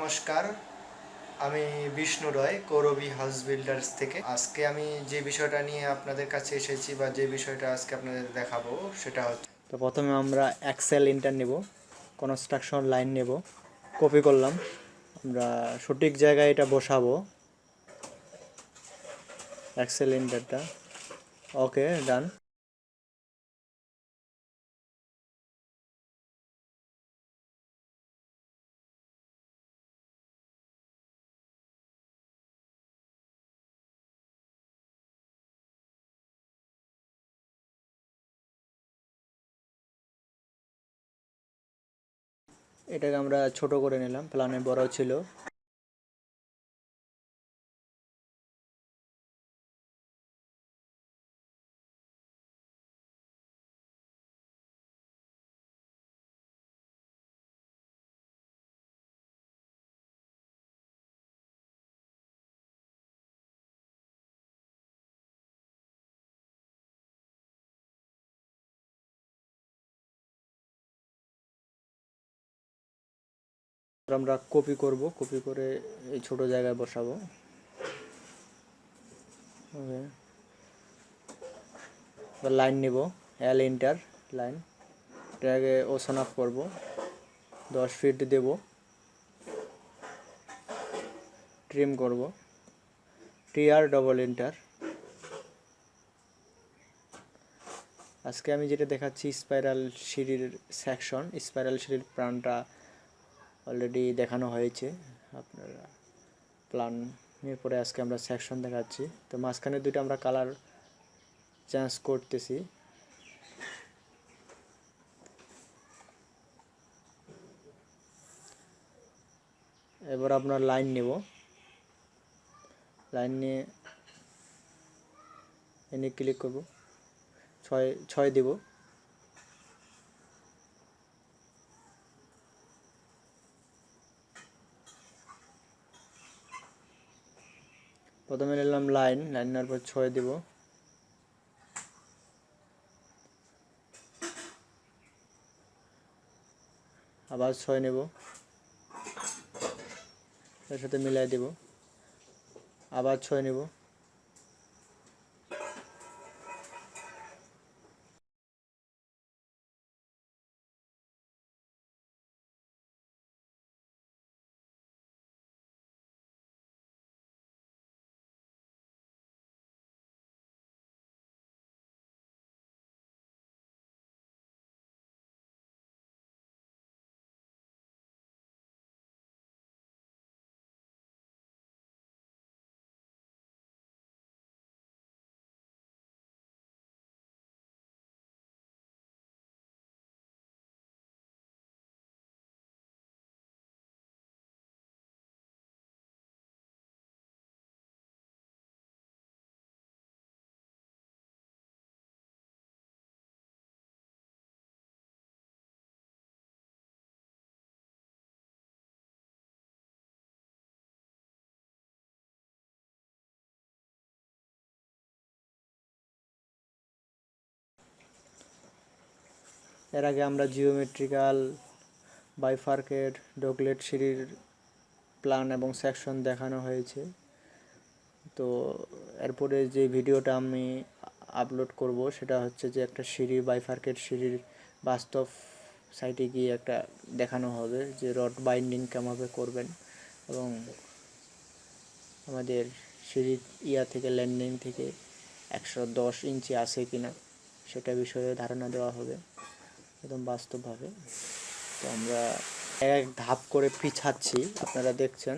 নমস্কার, আমি বিষ্ণু রয় কৌরবী house builders থেকে। আজকে আমি যে বিষয়টা নিয়ে আপনাদের কাছে এসেছি বা যে বিষয়টা আজকে আপনাদের দেখাবো সেটা হচ্ছে, তো প্রথমে আমরা এক্সেল ইন্টার নেব, কনস্ট্রাকশন লাইন নেব, কপি করলাম, আমরা সঠিক জায়গায় এটা বসাবো এক্সেল ইন্টারটা। ওকে, ডান। এটাকে আমরা ছোট করে নিলাম, প্ল্যানে বড় ছিল। আমরা কপি করব, কপি করে এই ছোট জায়গায় বসাবো। ওকে, লাইন নিব, এল ইন্টার লাইন, এটাকে ওশন আপ করবো, 10 ফিট দেব, ট্রিম করব, টিআর ডবল ইন্টার। আজকে আমি যেটা দেখাচ্ছি স্পাইরাল সিঁড়ির সেকশন, স্পাইরাল সিঁড়ির প্ল্যানটা অলরেডি দেখানো হয়েছে আপনারা প্ল্যানের পরে আজকে আমরা সেকশন দেখাচ্ছি। তো মাঝখানে দুটো আমরা কালার চেঞ্জ করতেছি। এবার আপনার লাইন নেব, লাইন নিয়ে এনে ক্লিক করব, 6 দিব। প্রথমে নিলাম লাইন, লাইন নেওয়ার পর 6 দিব, আবার 6 নেব, এর সাথে মিলাই দেব, আবার 6 নেব, এর আগে আমরা জিওমেট্রিক্যাল বাইফার্কেট ডগলেট সিঁড়ির প্ল্যান এবং সেকশন দেখানো হয়েছে। তো এরপরে যে ভিডিওটা আমি আপলোড করব সেটা হচ্ছে যে একটা সিঁড়ি, বাইফার্কেট সিঁড়ির বাস্তব সাইটে গিয়ে একটা দেখানো হবে যে রড বাইন্ডিং কেমনভাবে করবেন এবং আমাদের সিঁড়ির থেকে ল্যান্ডিং থেকে 110 ইঞ্চি আছে কিনা সেটা বিষয়ে ধারণা দেওয়া হবে একদম বাস্তবভাবে। তো আমরা এক ধাপ করে পিছাচ্ছি, আপনারা দেখছেন।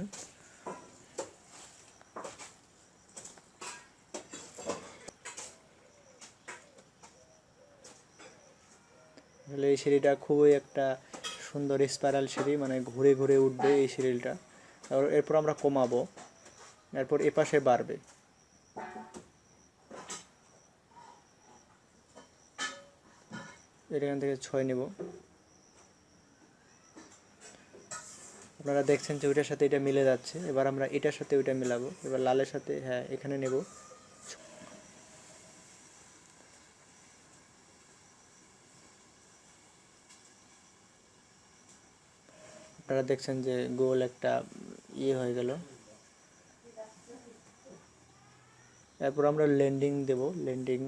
আসলে এই সিঁড়িটা খুবই একটা সুন্দর স্পাইরাল সিঁড়ি, মানে ঘুরে ঘুরে উঠবে এই সিঁড়িটা। এরপর আমরা কমাবো, এরপর এপাশে বাড়বে। এখান থেকে 6 নেব, আপনারা দেখছেন যে ওইটার সাথে এটা মিলে যাচ্ছে। এবার আমরা এটার সাথে ওইটা মিলাবো, এবার লালের সাথে, হ্যাঁ এখানে নেব, আপনারা দেখছেন যে গোল একটা ইয়ে হয়ে গেল। এরপর আমরা ল্যান্ডিং দেব। ল্যান্ডিং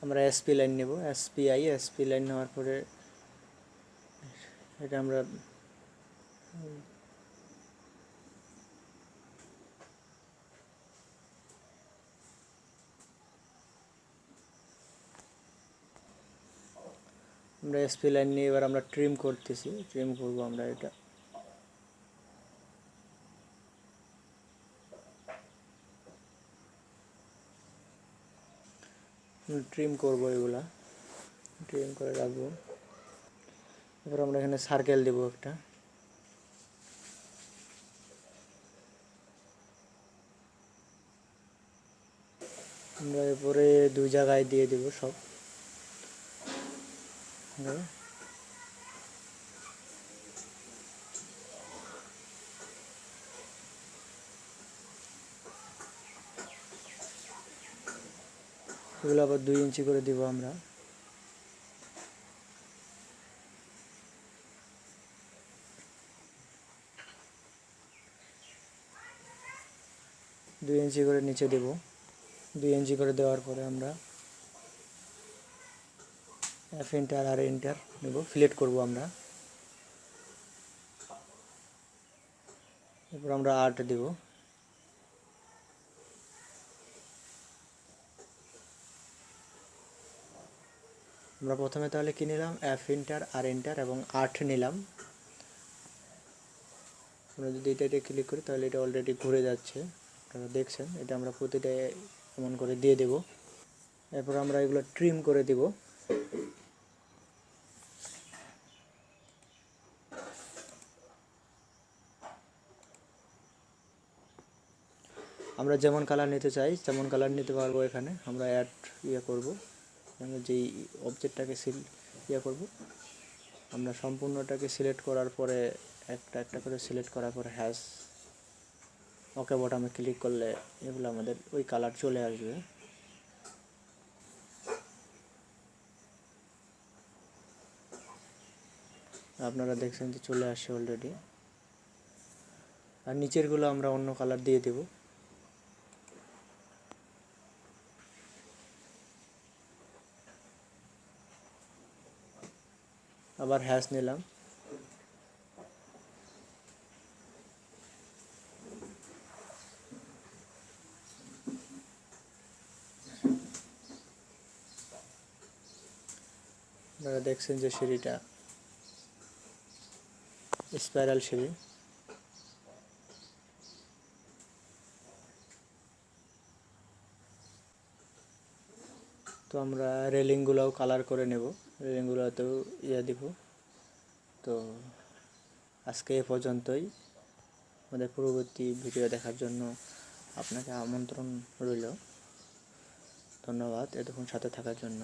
আমরা এসপি লাইন নেব। এসপি লাইন নেওয়ার পরে এটা আমরা এসপি লাইন নিয়ে এবার আমরা ট্রিম করতেছি। ট্রিম করব আমরা এটা। ট্রিম করব এগুলা, ট্রিম করে রাখবো। এবার আমরা এখানে সার্কেল দেব একটা। আমরা এরপরে 2 জায়গায় দিয়ে দেব সব। এগুলো আবার 2 ইঞ্চি করে দিব আমরা। দুই ইঞ্চি করে নিচে দেব। 2 ইঞ্চি করে দেওয়ার পরে আমরা এফ এন্টার আর এন্টার নেব, ফিলেট করব আমরা। এরপর আমরা 8 দেব। আমরা প্রথমে তাহলে কি নিলাম? এফ এন্টার আর এন্টার এবং 8 নিলাম। আমরা যদি এটাতে ক্লিক করি তাহলে এটা অলরেডি ঘুরে যাচ্ছে, আপনারা দেখছেন। এটা আমরা প্রতিটা এমন করে দিয়ে দেব। এরপর আমরা এগুলো ট্রিম করে দেব। আমরা যেমন কালার নিতে চাই তেমন কালার নিতে পারবো। এখানে আমরা অ্যাড করব, আমরা যেই অবজেক্টটাকে করব, আমরা সম্পূর্ণটাকে সিলেক্ট করার পরে একটা একটা করে সিলেক্ট করার পরে হ্যাশ ওকে বটমে ক্লিক করলে এগুলো আমাদের ওই কালার চলে আসবে। আপনারা দেখছেন যে চলে আসছে অলরেডি। আর নিচেরগুলো আমরা অন্য কালার দিয়ে দেব। আবার হ্যাশ নিলাম। আপনারা দেখছেন যে সিঁড়িটা স্পাইরাল সিঁড়ি। তো আমরা রেলিংগুলোও কালার করে নেব, রেলিংগুলোতেও দিব। তো আজকে এ পর্যন্তই। আমাদের পরবর্তী ভিডিও দেখার জন্য আপনাকে আমন্ত্রণ রইল। ধন্যবাদ এতক্ষণ সাথে থাকার জন্য।